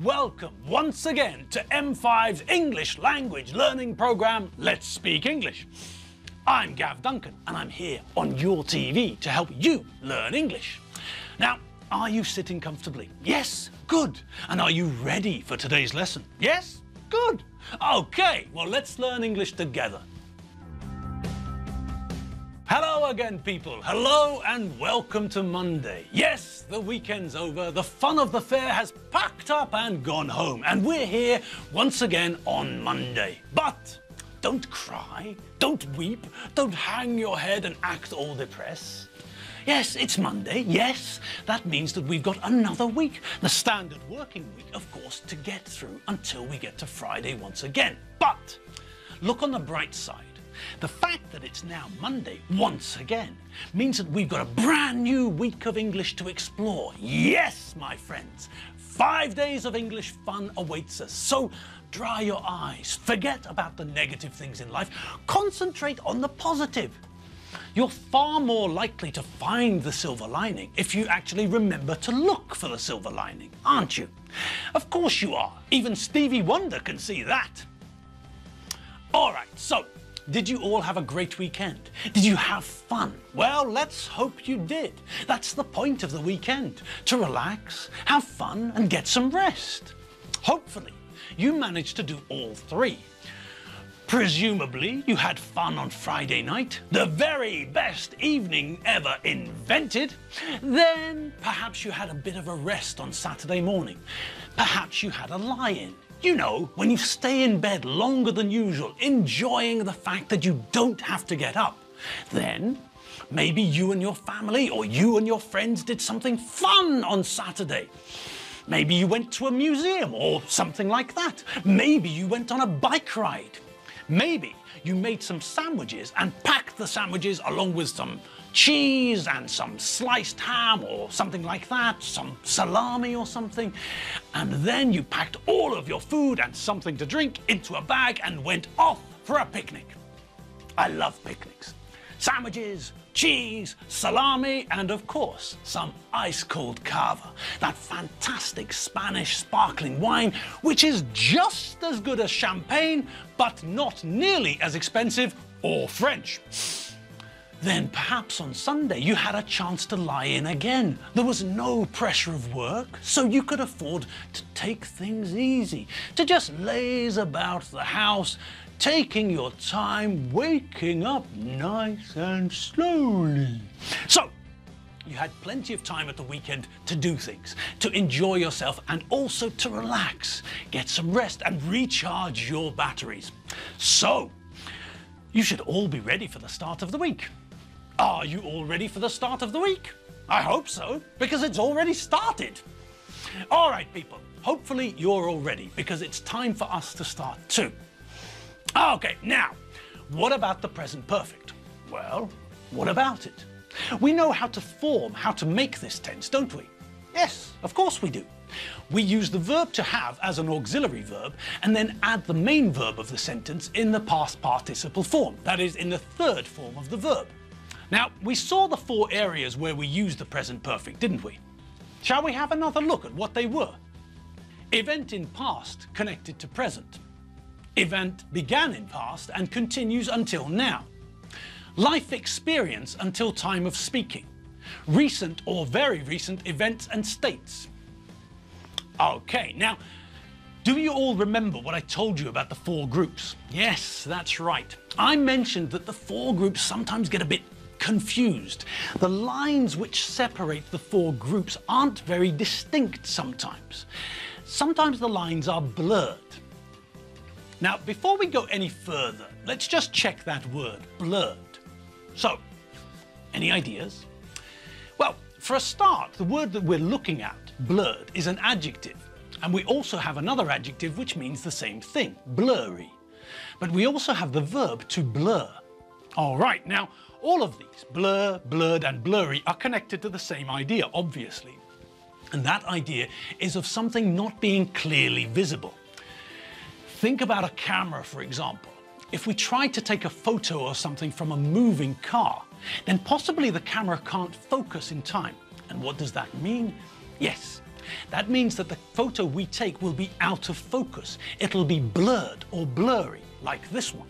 welcome once again to M5's English language learning program, Let's Speak English. I'm Gav Duncan and I'm here on your TV to help you learn English. Now, are you sitting comfortably? Yes? Good. And are you ready for today's lesson? Yes? Good. Okay, well, let's learn English together. Hello again, people. Hello and welcome to Monday. Yes, the weekend's over. The fun of the fair has packed up and gone home. And we're here once again on Monday. But don't cry, don't weep, don't hang your head and act all depressed. Yes, it's Monday. Yes, that means that we've got another week, the standard working week, of course, to get through until we get to Friday once again. But look on the bright side. The fact that it's now Monday once again means that we've got a brand new week of English to explore. Yes, my friends, 5 days of English fun awaits us. So dry your eyes, forget about the negative things in life, concentrate on the positive. You're far more likely to find the silver lining if you actually remember to look for the silver lining, aren't you? Of course you are. Even Stevie Wonder can see that. All right, so did you all have a great weekend? Did you have fun? Well, let's hope you did. That's the point of the weekend, to relax, have fun and get some rest. Hopefully, you managed to do all three. Presumably, you had fun on Friday night, the very best evening ever invented. Then perhaps you had a bit of a rest on Saturday morning. Perhaps you had a lie-in. You know, when you stay in bed longer than usual, enjoying the fact that you don't have to get up. Then, maybe you and your family or you and your friends did something fun on Saturday. Maybe you went to a museum or something like that. Maybe you went on a bike ride. Maybe you made some sandwiches and packed the sandwiches along with some cheese and some sliced ham or something like that, some salami or something, and then you packed all of your food and something to drink into a bag and went off for a picnic. I love picnics. Sandwiches, cheese, salami, and of course, some ice-cold cava, that fantastic Spanish sparkling wine, which is just as good as champagne, but not nearly as expensive, or French. Then perhaps on Sunday you had a chance to lie in again. There was no pressure of work, so you could afford to take things easy, to just laze about the house, taking your time, waking up nice and slowly. So, you had plenty of time at the weekend to do things, to enjoy yourself and also to relax, get some rest and recharge your batteries. So, you should all be ready for the start of the week. Are you all ready for the start of the week? I hope so, because it's already started. All right, people, hopefully you're all ready because it's time for us to start too. Okay, now, what about the present perfect? Well, what about it? We know how to make this tense, don't we? Yes, of course we do. We use the verb to have as an auxiliary verb and then add the main verb of the sentence in the past participle form, that is, in the third form of the verb. Now, we saw the 4 areas where we used the present perfect, didn't we? Shall we have another look at what they were? Event in past connected to present. Event began in past and continues until now. Life experience until time of speaking. Recent or very recent events and states. Okay, now, do you all remember what I told you about the 4 groups? Yes, that's right. I mentioned that the 4 groups sometimes get a bit confused. The lines which separate the 4 groups aren't very distinct sometimes. Sometimes the lines are blurred. Now, before we go any further, let's just check that word, blurred. So, any ideas? Well, for a start, the word that we're looking at, blurred, is an adjective. And we also have another adjective which means the same thing, blurry. But we also have the verb to blur. All right, now, all of these, blur, blurred, and blurry, are connected to the same idea, obviously. And that idea is of something not being clearly visible. Think about a camera, for example. If we try to take a photo of something from a moving car, then possibly the camera can't focus in time. And what does that mean? Yes, That means that the photo we take will be out of focus. It'll be blurred or blurry, like this one.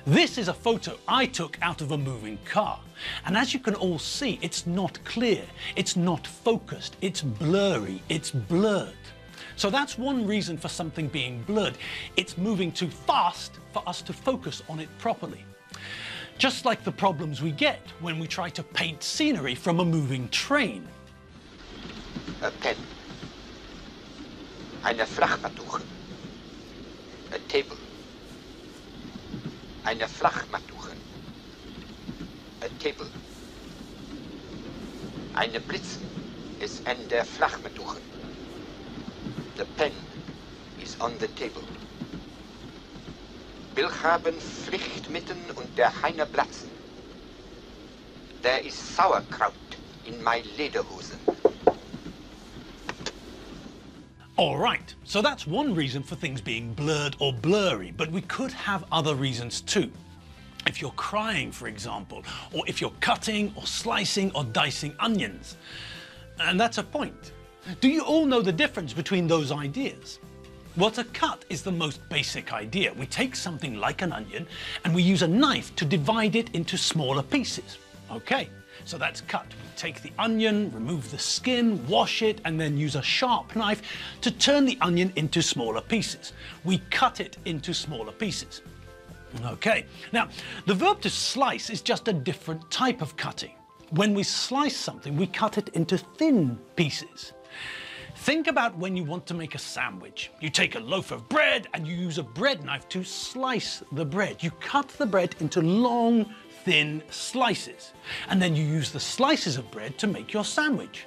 This is a photo I took out of a moving car. And as you can all see, it's not clear, it's not focused, it's blurry, it's blurred. So that's one reason for something being blurred. It's moving too fast for us to focus on it properly. Just like the problems we get when we try to paint scenery from a moving train. A pen. Eine Flachmattuche. A table. Eine Flachmattuche. A table. Eine Blitzen ist an der Flachmattuche. The pen is on the table. Will haben Pflichtmitten und der Heine platzen. There is Sauerkraut in my Lederhosen. All right, so that's one reason for things being blurred or blurry, but we could have other reasons too. If you're crying, for example, or if you're cutting or slicing or dicing onions. And that's a point. Do you all know the difference between those ideas? Well, to cut is the most basic idea. We take something like an onion and we use a knife to divide it into smaller pieces. Okay, so that's cut. We take the onion, remove the skin, wash it, and then use a sharp knife to turn the onion into smaller pieces. We cut it into smaller pieces. Okay, now the verb to slice is just a different type of cutting. When we slice something, we cut it into thin pieces. Think about when you want to make a sandwich. You take a loaf of bread and you use a bread knife to slice the bread. You cut the bread into long, thin slices, and then you use the slices of bread to make your sandwich.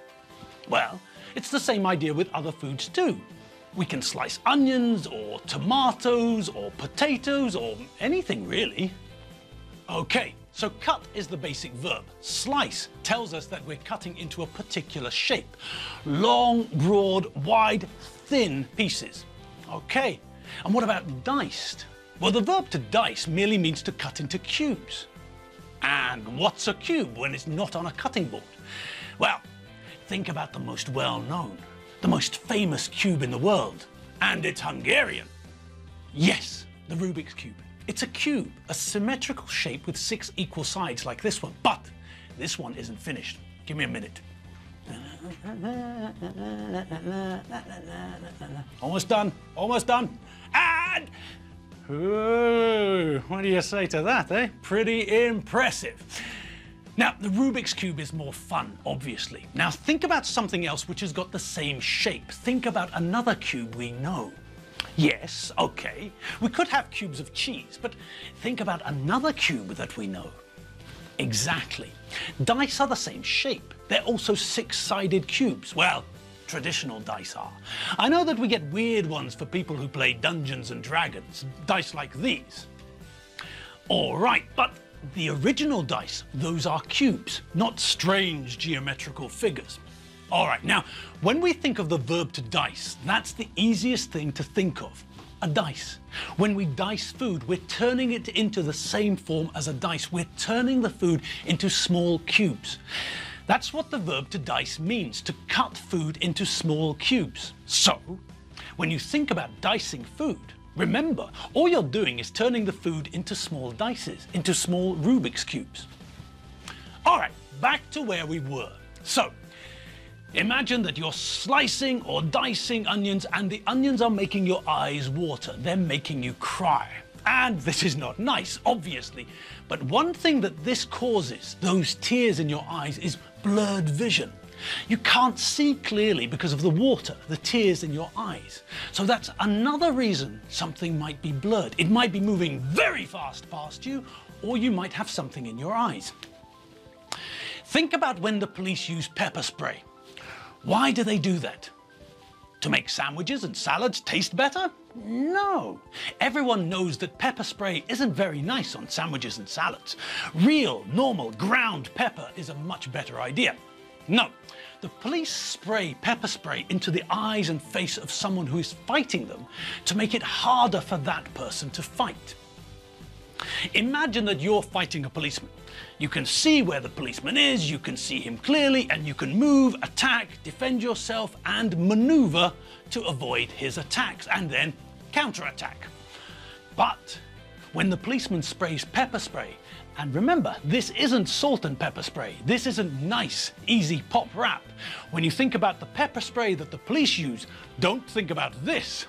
Well, it's the same idea with other foods too. We can slice onions or tomatoes or potatoes or anything really. Okay, so cut is the basic verb. Slice tells us that we're cutting into a particular shape. Long, broad, wide, thin pieces. Okay, and what about diced? Well, the verb to dice merely means to cut into cubes. And what's a cube when it's not on a cutting board? Well, think about the most well-known, the most famous cube in the world. And it's Hungarian. Yes, the Rubik's Cube. It's a cube, a symmetrical shape with 6 equal sides like this one. But this one isn't finished. Give me a minute. Almost done, almost done. And ooh, what do you say to that, eh? Pretty impressive. Now, the Rubik's Cube is more fun, obviously. Now, think about something else which has got the same shape. Think about another cube we know. Yes, okay, we could have cubes of cheese, but think about another cube that we know. Exactly. Dice are the same shape. They're also 6-sided cubes. Well, traditional dice are. I know that we get weird ones for people who play Dungeons and Dragons, dice like these. All right, but the original dice, those are cubes, not strange geometrical figures. All right, now, when we think of the verb to dice, that's the easiest thing to think of, a dice. When we dice food, we're turning it into the same form as a dice. We're turning the food into small cubes. That's what the verb to dice means, to cut food into small cubes. So, when you think about dicing food, remember, all you're doing is turning the food into small dices, into small Rubik's Cubes. All right, back to where we were. So, imagine that you're slicing or dicing onions and the onions are making your eyes water. They're making you cry. And this is not nice, obviously. But one thing that this causes, those tears in your eyes, is blurred vision. You can't see clearly because of the water, the tears in your eyes. So that's another reason something might be blurred. It might be moving very fast past you, or you might have something in your eyes. Think about when the police use pepper spray. Why do they do that? To make sandwiches and salads taste better? No. Everyone knows that pepper spray isn't very nice on sandwiches and salads. Real, normal, ground pepper is a much better idea. No. The police spray pepper spray into the eyes and face of someone who is fighting them to make it harder for that person to fight. Imagine that you're fighting a policeman. You can see where the policeman is, you can see him clearly, and you can move, attack, defend yourself, and maneuver to avoid his attacks, and then counterattack. But when the policeman sprays pepper spray, and remember, this isn't salt and pepper spray, this isn't nice, easy pop rap. When you think about the pepper spray that the police use, don't think about this.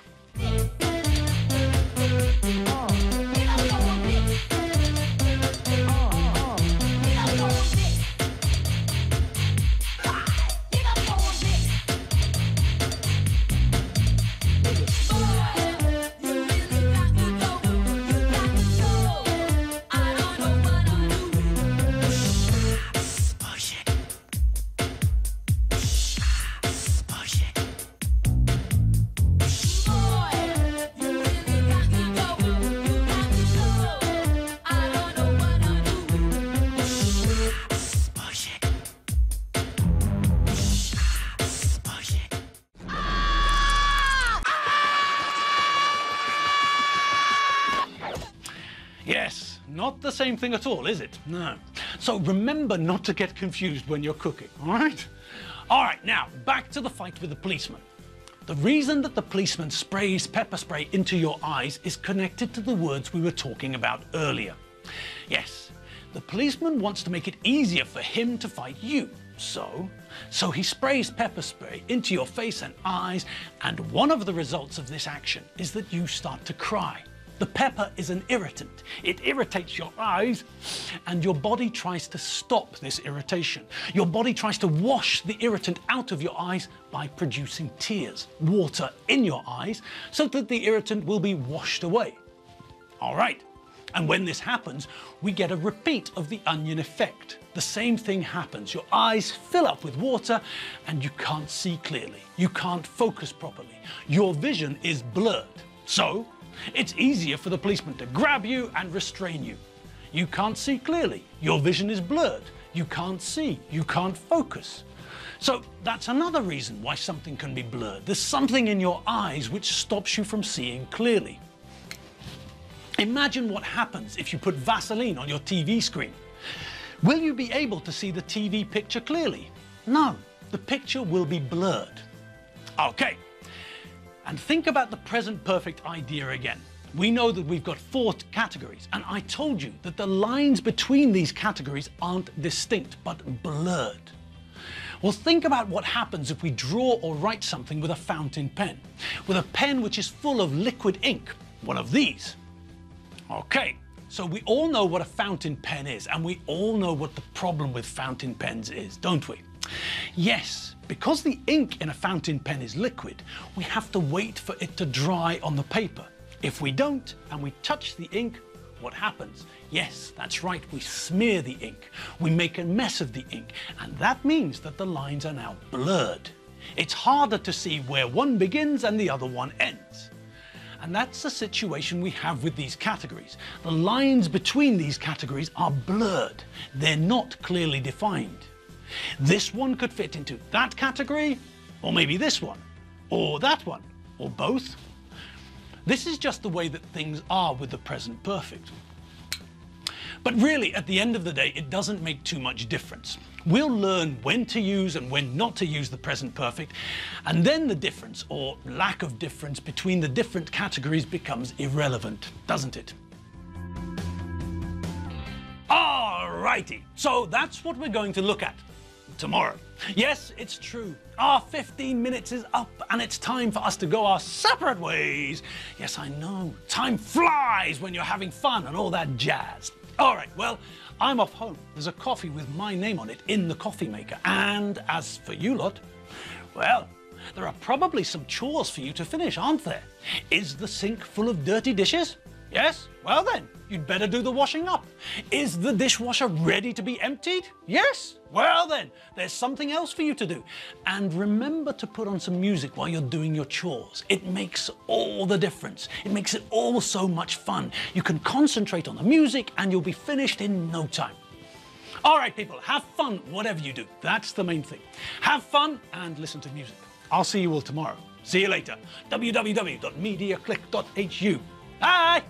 Yes, not the same thing at all, is it? No. So remember not to get confused when you're cooking, all right? All right, now, back to the fight with the policeman. The reason that the policeman sprays pepper spray into your eyes is connected to the words we were talking about earlier. Yes, the policeman wants to make it easier for him to fight you. So he sprays pepper spray into your face and eyes, and one of the results of this action is that you start to cry. The pepper is an irritant. It irritates your eyes, and your body tries to stop this irritation. Your body tries to wash the irritant out of your eyes by producing tears, water in your eyes, so that the irritant will be washed away. All right, and when this happens, we get a repeat of the onion effect. The same thing happens. Your eyes fill up with water, and you can't see clearly. You can't focus properly. Your vision is blurred. So it's easier for the policeman to grab you and restrain you. You can't see clearly. Your vision is blurred. You can't see. You can't focus. So that's another reason why something can be blurred. There's something in your eyes which stops you from seeing clearly. Imagine what happens if you put Vaseline on your TV screen. Will you be able to see the TV picture clearly? No, the picture will be blurred. Okay. And think about the present perfect idea again. We know that we've got 4 categories, and I told you that the lines between these categories aren't distinct, but blurred. Well, think about what happens if we draw or write something with a fountain pen, with a pen which is full of liquid ink, one of these. Okay, so we all know what a fountain pen is, and we all know what the problem with fountain pens is, don't we? Yes, because the ink in a fountain pen is liquid, we have to wait for it to dry on the paper. If we don't, and we touch the ink, what happens? Yes, that's right, we smear the ink. We make a mess of the ink, and that means that the lines are now blurred. It's harder to see where one begins and the other one ends. And that's the situation we have with these categories. The lines between these categories are blurred. They're not clearly defined. This one could fit into that category, or maybe this one, or that one, or both. This is just the way that things are with the present perfect. But really, at the end of the day, it doesn't make too much difference. We'll learn when to use and when not to use the present perfect, and then the difference, or lack of difference, between the different categories becomes irrelevant, doesn't it? Alrighty, so that's what we're going to look at tomorrow. Yes, it's true. Our 15 minutes is up and it's time for us to go our separate ways. Yes, I know. Time flies when you're having fun and all that jazz. All right, well, I'm off home. There's a coffee with my name on it in the coffee maker. And as for you lot, well, there are probably some chores for you to finish, aren't there? Is the sink full of dirty dishes? Yes? Well then, you'd better do the washing up. Is the dishwasher ready to be emptied? Yes? Well then, there's something else for you to do. And remember to put on some music while you're doing your chores. It makes all the difference. It makes it all so much fun. You can concentrate on the music and you'll be finished in no time. All right, people, have fun whatever you do. That's the main thing. Have fun and listen to music. I'll see you all tomorrow. See you later. www.mediaclick.hu. Bye!